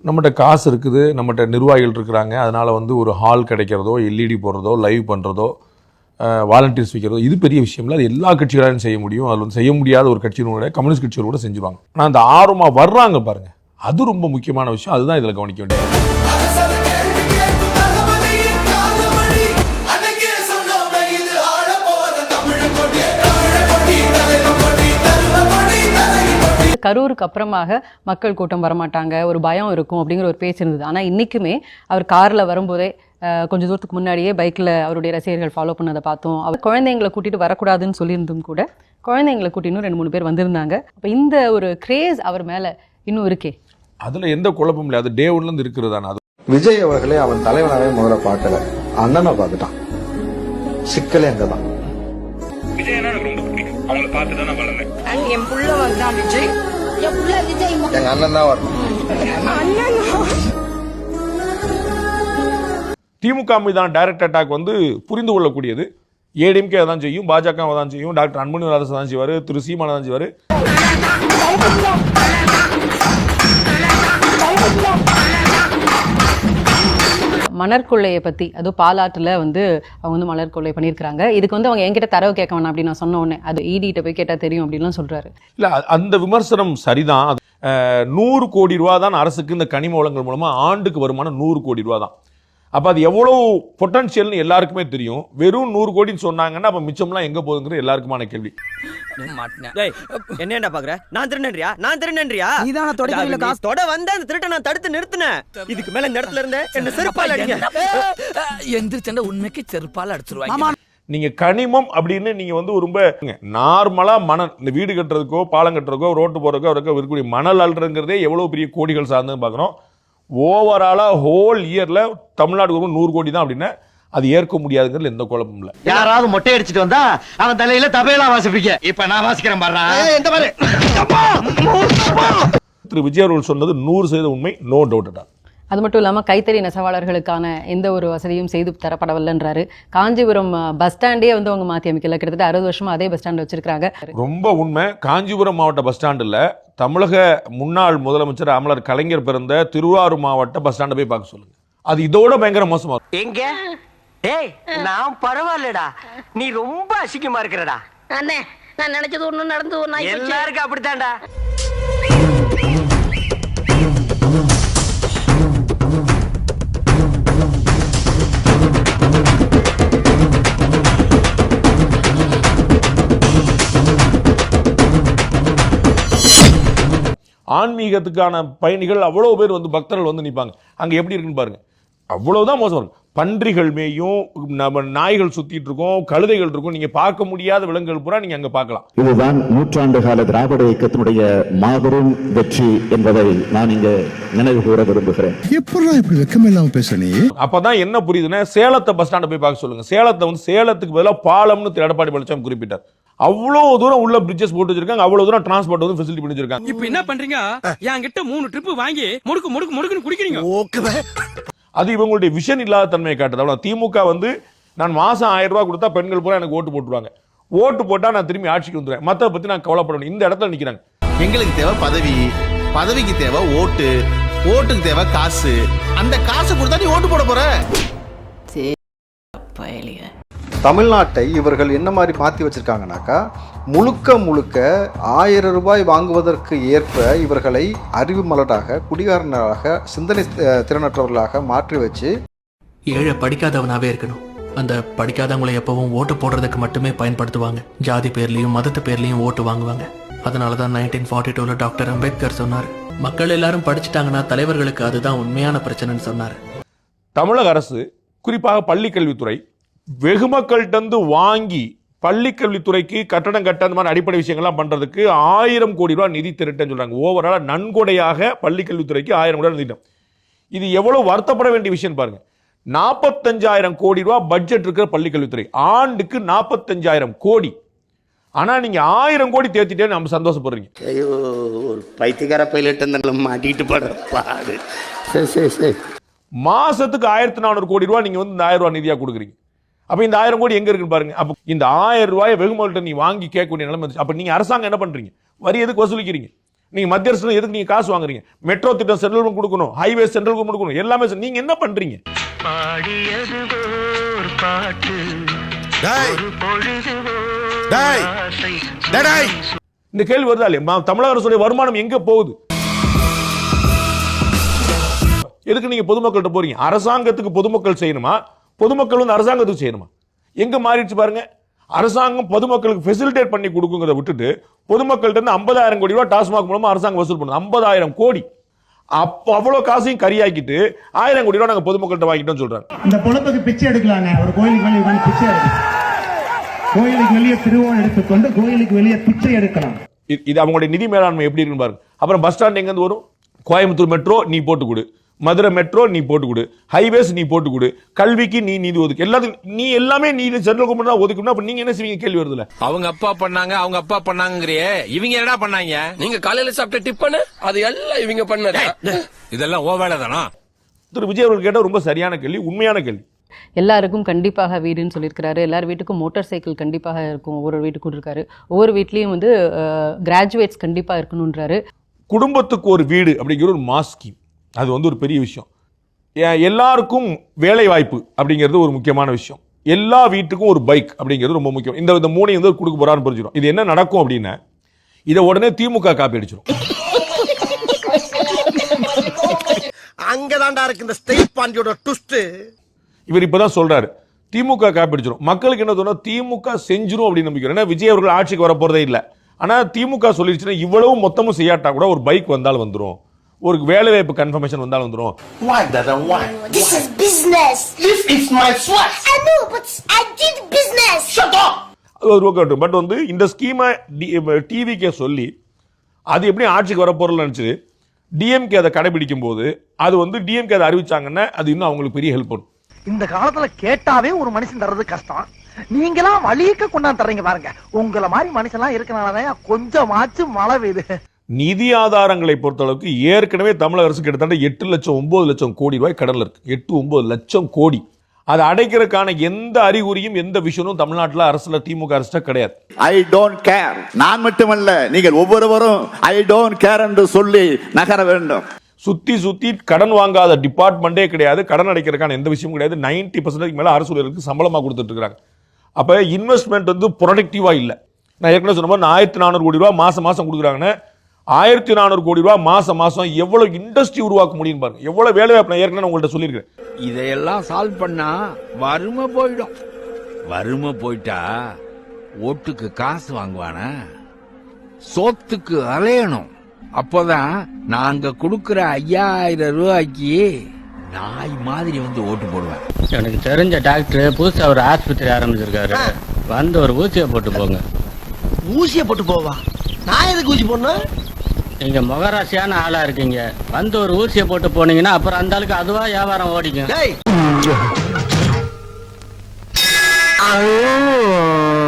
நம்மகிட்ட காசு இருக்குது, நம்மகிட்ட நிர்வாகிகள் இருக்கிறாங்க, அதனால் வந்து ஒரு ஹால் கிடைக்கிறதோ, எல்இடி போடுறதோ, லைவ் பண்ணுறதோ, வாலண்டியர்ஸ் வைக்கிறதோ, இது பெரிய விஷயம் இல்லை. அது எல்லா கட்சிகளாலும் செய்ய முடியும். அது வந்து செய்ய முடியாத ஒரு கட்சியினோட கம்யூனிஸ்ட் கட்சிகள் கூட செஞ்சுருவாங்க. ஆனால் அந்த ஆர்வமாக வர்றாங்க பாருங்கள், அது ரொம்ப முக்கியமான விஷயம். அதுதான் இதில் கவனிக்க வேண்டியது. கரூருக்கு அப்புறமாக மக்கள் கூட்டம் வரமாட்டாங்க, ஒரு பயம் இருக்கும் அப்படிங்கிற ஒரு பேச்சு இருந்தது. ஆனால் இன்றைக்குமே அவர் காரில் வரும்போதே கொஞ்சம் தூரத்துக்கு முன்னாடியே பைக்கில் அவருடைய ரசிகர்கள் ஃபாலோ பண்ணதை பார்த்தோம். அவர் குழந்தைங்களை கூட்டிகிட்டு வரக்கூடாதுன்னு சொல்லியிருந்தும் கூட குழந்தைங்களை கூட்டின்னு 2-3 பேர் வந்திருந்தாங்க. அப்போ இந்த ஒரு கிரேஸ் அவர் மேலே இன்னும் இருக்கே, அதில் எந்த குழப்பமும் இல்லை. அது டே ஒன்லேருந்து இருக்கிறதான. அது விஜய் அவர்களே அவன் தலைவனாவே முதல்ல பார்க்கல, அண்ணனை பார்த்துட்டான். சிக்கலே அங்கதான். விஜய் எனக்கு ரொம்ப பிடிக்கும், அவங்களை பார்த்து தான் நான் வளர்ந்தேன். என் புள்ள வந்தான் விஜய், எங்க அண்ணன் தான் வரணும். திமுக மீதான டைரக்ட் அட்டாக் வந்து புரிந்து கொள்ளக்கூடியது. ஏடிஎம்கே தான் செய்யும், பாஜக தான் செய்யும், டாக்டர் அன்புமணி ராமதாஸ் தான் செய்வார், திரு சீமான் தான் செய்வார். மணற்கொள்ளையை பற்றி, அதுவும் பாலாற்றில் வந்து அவங்க வந்து மணற்கொள்ளை பண்ணியிருக்கிறாங்க. இதுக்கு வந்து அவங்க என்கிட்ட தரவு கேட்க வேணாம் அப்படின்னு நான் சொன்ன உடனே அது இடிகிட்ட போய் கேட்டால் தெரியும் அப்படின்லாம் சொல்கிறாரு. இல்லை, அந்த விமர்சனம் சரிதான். 100 கோடி ரூபா தான் அரசுக்கு இந்த கனிம வளங்கள் மூலமாக ஆண்டுக்கு வருமானம் 100 கோடி ரூபா தான். அப்போ அது எவ்வளோ பொட்டன்ஷியல்னு எல்லாருக்குமே தெரியும். வெறும் 100 கோடின்னு சொன்னாங்கன்னா அப்போ மிச்சம்லாம் எங்கே போகுதுங்கிற எல்லாருக்குமான கேள்வி. என்னடா பாக்குற? நான் திருநன்றியா? நான் திருநன்றியா? நீதான தொடக்கத்துல காசு தொட வந்த அந்த திருட்ட நான் தடுத்து நிறுத்தினேன். இதுக்கு மேல இந்த இடத்துல இருந்தே என்ன செருப்பால அடிங்க. எந்திரச்சண்ட உண்மைக்கு செருப்பால அடிச்சிருவாங்க. நீங்க கனிமம் அப்படின்னு நீங்க வந்து ரொம்ப நார்மலா மணல், இந்த வீடு கட்டுறதுக்கோ பாலம் கட்டுறதுக்கோ ரோட்டு போறதுக்கோ இருக்கக்கூடிய மணல் அல்றங்கிறதே எவ்வளவு பெரிய கோடிகள் சார்ந்து பார்க்குறோம். ஓவராலா ஹோல் இயர்ல தமிழ்நாடு 100 கோடி தான் அப்படின்னா அது ஏற்க முடியாதுங்கிறது எந்த குழப்பமும் இல்லை. யாராவது மொட்டை அடிச்சிட்டு வந்தா அவன் தலையில தபையெல்லாம் வாசிப்பீங்க. இப்ப நான் வாசிக்கிறேன் பாரு. திரு விஜய் அவர்கள் சொன்னது 100% உண்மை, நோ டவுட். அது மட்டும் இல்லாமல் கைத்தறி நெசவாளர்களுக்கான எந்த ஒரு வசதியும் செய்து தரப்படவில்லைன்றாரு. காஞ்சிபுரம் பஸ் ஸ்டாண்டே வந்து அவங்க மாற்றி அமைக்கல, கிட்டத்தட்ட 60 வருஷமா அதே பஸ் ஸ்டாண்ட் வச்சிருக்காங்க. ரொம்ப உண்மை. காஞ்சிபுரம் மாவட்ட பஸ் ஸ்டாண்டில் தமிழக முன்னாள் முதலமைச்சர் அமரர் கலைஞர் பிறந்த திருவாரூர் மாவட்ட பஸ் ஸ்டாண்டை போய் பார்க்க சொல்லுங்க. அது இதோட பயங்கர மோசமா எங்க? டேய், நான் பரவாயில்லடா, நீ ரொம்ப அசிங்கமா இருக்கிறடா. அண்ணே, நான் நினைச்சது ஒண்ணு நடந்து ஒண்ணு எல்லாருக்கும் அப்படித்தான்டா. ஆன்மீகத்துக்கான பயணிகள் அவ்வளோ பேர் வந்து பக்தர்கள் வந்து நிற்பாங்க. அங்கே எப்படி இருக்குன்னு பாருங்க. அவ்வளோதான் மோசம் இருக்கும். பன்றிகள் மேயும், நம்ம நாய்கள் சுத்திட்டு இருக்கோம், கழுதைகள் இருக்கும். நீங்க பார்க்க முடியாத விலங்குகள் பூரா நீங்க அங்க பார்க்கலாம். இதுதான் நூற்றாண்டு கால திராவிட இயக்கத்தினுடைய மாபெரும் வெற்றி என்பதை நான் இங்க நினைவு கூற விரும்புகிறேன். இப்படி வெக்கமில்லாம பேச நீ. அப்பதான் என்ன புரியுதுன்னா, சேலத்தை பஸ் ஸ்டாண்டை போய் பார்க்க சொல்லுங்க. சேலத்தை வந்து சேலத்துக்கு பதிலாக பாலம்னு எடப்பாடி பழனிசாமி குறிப்பிட்டார். அவ்வளவு தூரம் உள்ள பிரிட்ஜஸ் போட்டு வச்சிருக்காங்க, அவ்வளவு தூரம் டிரான்ஸ்போர்ட் வந்து ஃபெசிலிட்டி பண்ணி வச்சிருக்காங்க. இப்போ என்ன பண்றீங்க? என்கிட்ட 3 ட்ரிப் வாங்கி முடுக்கு முடுக்கு முடுக்குன்னு குடிக்கிறீங்க. அது இவங்களுடைய விஷன் இல்லாத தன்மையை காட்டுது. அவ்வளவு. திமுக வந்து நான் மாசம் 1000 ரூபாய் கொடுத்தா பெண்கள் பூரா எனக்கு ஓட்டு போட்டுருவாங்க, ஓட்டு போட்டா நான் திரும்பி ஆட்சிக்கு வந்துடுவேன், மற்ற பத்தி நான் கவலைப்படணும். இந்த இடத்துல நிக்கிறாங்க. எங்களுக்கு தேவை பதவி, பதவிக்கு தேவை ஓட்டு, ஓட்டுக்கு தேவை காசு. அந்த காசு கொடுத்தா நீ ஓட்டு போட போற. தமிழ்நாட்டை இவர்கள் என்ன மாதிரி மாற்றி வச்சிருக்காங்கனாக்கா, முழுக்க 1000 ரூபாய் வாங்குவதற்கு ஏற்ப இவர்களை அறிவு மலராக, குடிகாரனாக, சிந்தனை திறனற்றவர்களாக மாற்றி வச்சு, ஏழை படிக்காதவனாவே இருக்கணும். அந்த படிக்காதவங்களை எப்பவும் ஓட்டு போடுறதுக்கு மட்டுமே பயன்படுத்துவாங்க. ஜாதி பேர்லயும் மதத்து பேர்லயும் ஓட்டு வாங்குவாங்க. அதனாலதான் 1942 டாக்டர் அம்பேத்கர் சொன்னார், மக்கள் எல்லாரும் படிச்சுட்டாங்கன்னா தலைவர்களுக்கு அதுதான் உண்மையான பிரச்சனைன்னு சொன்னார். தமிழக அரசு குறிப்பாக பள்ளி கல்வித்துறை வெகுமக்கள்கிட்ட வாங்கி பள்ளிக்கல்வித்துறைக்கு கட்டடம் கட்ட அந்த மாதிரி அடிப்படை விஷயங்கள்லாம் பண்றதுக்கு 1000 கோடி ரூபாய் நிதி திரட்டன்னு சொல்றாங்க. ஓவராலா நன்கொடையாக பள்ளிக்கல்வித்துறைக்கு 1000 கோடி நிதி. இது எவ்வளவு வருத்தப்பட வேண்டிய விஷயம் பாருங்க. 45,000 கோடி ரூபாய் பட்ஜெட் இருக்கிற பள்ளிக்கல்வித்துறை, ஆண்டுக்கு 45,000 கோடி. ஆனா நீங்க 1000 கோடி தேர்த்திட்டே நம்ம சந்தோஷப்படுறீங்க. ஐயோ, ஒரு பைத்தியக்கார பைலட் மாட்டிட்டு பாடு. மாசத்துக்கு 1400 கோடி ரூபாய் நீங்க வந்து இந்த 1000 ரூபாய் நிதியா கொடுக்குறீங்க. அப்ப இந்த 1000 கோடி எங்க இருக்குன்னு பாருங்க. அப்ப இந்த 1000 ரூபாயை வெகுமல்கிட்ட நீ வாங்கி கேட்கக்கூடிய நிலைமை. அப்ப நீங்க அரசாங்கம் என்ன பண்றீங்க? வரி எதுக்கு வசூலிக்கிறீங்க? நீங்க மத்திய அரசு எதுக்கு நீங்க காசு வாங்குறீங்க? மெட்ரோ திட்டம் சென்ட்ரல் கொடுக்கணும், ஹைவே சென்ட்ரல் கொடுக்கணும், எல்லாமே நீங்க என்ன பண்றீங்க? இந்த கேள்வி வருதா இல்லையா? தமிழக அரசுடைய வருமானம் எங்க போகுது? எதுக்கு நீங்க பொதுமக்கள்கிட்ட போறீங்க? அரசாங்கத்துக்கு பொதுமக்கள் செய்யணுமா, பொதுமக்கள் வந்து அரசாங்கத்துக்கு செய்யணுமா? எங்க மாறிடுச்சு பாருங்க. அரசாங்கம் பொதுமக்களுக்கு ஃபெசிலிட்டேட் பண்ணி கொடுக்குங்கிறத விட்டுட்டு பொதுமக்கள்கிட்ட இருந்து 50,000 கோடி ரூபாய் டாஸ்மாக் மூலமா அரசாங்கம் வசூல் பண்ணுது. 50,000 கோடி. அப்போ அவ்வளவு காசையும் கரியாக்கிட்டு 1000 கோடி ரூபாய் நாங்க பொதுமக்கள்கிட்ட வாங்கிட்டோம் சொல்றாங்க. இந்த பொழப்புக்கு பிச்சை எடுக்கலாங்க. ஒரு கோயிலுக்கு வெளியே உட்கார்ந்து பிச்சை எடுக்கலாம். கோயிலுக்கு வெளியே திருவோணம் எடுத்துக்கொண்டு கோயிலுக்கு வெளியே பிச்சை எடுக்கலாம். இது அவங்களுடைய நிதி மேலாண்மை எப்படி இருக்குன்னு பாருங்க. அப்புறம் பஸ் ஸ்டாண்ட் எங்க இருந்து வரும்? கோயம்புத்தூர் மெட்ரோ நீ போட்டு கொடு, மதுரை மெட்ரோ நீ போட்டு கொடு, ஹைவேஸ் நீ போட்டு கொடு, கல்விக்கு நீ நிதி ஒதுக்கு, எல்லாத்துக்கும் நீ எல்லாமே நீ சென்ட்ரல் கவர்மெண்ட் தான் ஒதுக்கணும். அப்ப நீங்க என்ன செய்வீங்க? கேள்வி வருதுல. அவங்க அப்பா பண்ணாங்க, அவங்க அப்பா பண்ணாங்கங்கறியே, இவங்க என்னடா பண்ணாங்க? நீங்க காலையில சாப்பிட்ட டிப்பன் அது எல்லாம் இவங்க பண்ணது. இதெல்லாம் ஓ வேலை தானா? திரு விஜய் அவர்கள் கேட்ட ரொம்ப சரியான கேள்வி, உண்மையான கேள்வி. எல்லாருக்கும் கண்டிப்பாக வீடுன்னு சொல்லியிருக்கிறாரு. எல்லார் வீட்டுக்கும் மோட்டார் சைக்கிள் கண்டிப்பாக இருக்கும், ஒவ்வொரு வீட்டுக்கும் இருக்காரு. ஒவ்வொரு வீட்லேயும் வந்து கிராஜுவேட்ஸ் கண்டிப்பாக இருக்கணுன்றாரு. குடும்பத்துக்கு ஒரு வீடு அப்படிங்கிற ஒரு மாஸ் ஸ்கீம், அது வந்து ஒரு பெரிய விஷயம். எல்லாருக்கும் வேலை வாய்ப்பு அப்படிங்கிறது ஒரு முக்கியமான விஷயம். எல்லா வீட்டுக்கும் ஒரு பைக் அப்படிங்கிறது ரொம்ப முக்கியம். இந்த மூணையும் வந்து கொடுக்க போறான்னு புரிஞ்சிடும். இது என்ன நடக்கும் அப்படின்னா, இதை உடனே திமுக காப்பி அடிச்சிடும். அங்கதான்டா இருக்கு இந்த ஸ்டேட் பாண்டியோட ட்விஸ்ட். இவர் இப்பதான் சொல்றாரு திமுக காப்பி அடிச்சிடும். மக்களுக்கு என்ன தோணும்? திமுக செஞ்சிரும் அப்படின்னு நம்பிக்கை. ஏன்னா விஜய் அவர்கள் ஆட்சிக்கு வர போறதே இல்லை. ஆனா திமுக சொல்லிடுச்சுன்னா இவ்வளவு மொத்தமும் செய்யாட்டா கூட ஒரு பைக் வந்தாலும் வந்துடும், ஒரு வேலை வாய்ப்பு கன்ஃபர்மேஷன் வந்தாலும் வந்துடும். Why doesn't why? This is business. This is my sweat. I know, but I did business. Shut up. அது ஒரு பக்கம். பட் வந்து இந்த ஸ்கீமை டிவிக்கே சொல்லி அது எப்படி ஆட்சிக்கு வர போறல நினைச்சு டிஎம்கே அதை கடைபிடிக்கும் போது அது வந்து டிஎம்கே அதை அறிவிச்சாங்கன்னா அது இன்னும் அவங்களுக்கு பெரிய ஹெல்ப் பண்ணும். இந்த காலத்துல கேட்டாவே ஒரு மனுஷன் தர்றது கஷ்டம். நீங்களாம் வலிக்க கொண்டாந்து தர்றீங்க பாருங்க. உங்களை மாதிரி மனுஷன்லாம் இருக்கனாலதான் கொஞ்சமாச்சும் மழை பெய்யுது. நிதி ஆதாரங்களை பொறுத்தளவுக்கு ஏற்கனவே தமிழக அரசு கிட்டத்தட்ட 8 லட்சம் 9 லட்சம் கோடி ரூபாய் கடன்ல இருக்கு. 8-9 லட்சம் கோடி. அதை அடைக்கிறதுக்கான எந்த அறிகுறியும் எந்த விஷயமும் தமிழ்நாட்டில் அரசுல திமுக அரசு கிடையாது. I don't care. நான் மட்டுமல்ல, நீங்கள் ஒவ்வொருவரும் ஐ டோன்ட் கேர் என்று சொல்லி நகர வேண்டும். சுத்தி கடன் வாங்காத டிபார்ட்மெண்டே கிடையாது. கடன் அடைக்கிறதுக்கான எந்த விஷயமும் கிடையாது. 90% மேல அரசு ஊழியர்களுக்கு சம்பளமா கொடுத்துட்டு இருக்காங்க. அப்ப இன்வெஸ்ட்மெண்ட் வந்து ப்ரொடக்டிவா இல்ல. நான் ஏற்கனவே சொன்ன மாதிரி 1400 கோடி ரூபாய் மாசம் கொடுக்குறாங்கன்னா 1400 கோடி ரூபாய் மாசம் எவ்வளவு இண்டஸ்ட்ரி உருவாக்க முடியும் பாருங்க. எவ்வளவு வேலை வாய்ப்பு நான் ஏற்கனவே உங்கள்ட்ட சொல்லியிருக்கேன். இதையெல்லாம் சால்வ் பண்ணா வறுமை போயிடும். வறுமை போயிட்டா ஓட்டுக்கு காசு வாங்குவானா? சோத்துக்கு அலையணும். அப்போதான் நாங்க கொடுக்கிற 5000 ரூபாய்க்கு நாய் மாதிரி வந்து ஓட்டு போடுவேன். எனக்கு தெரிஞ்ச டாக்டர் புதுசா ஒரு ஆஸ்பத்திரி ஆரம்பிச்சிருக்காரு. வந்து ஒரு ஊசியை போட்டு போங்க. ஊசியை போட்டு போவா? நான் எதுக்கு ஊசி போடணும்? நீங்க முகராசியான ஆளா இருக்கீங்க. வந்து ஒரு ஊசியை போட்டு போனீங்கன்னா அப்புறம் அந்த ஆளுக்கு அதுவா வியாபாரம் ஓடிக்கும். I'm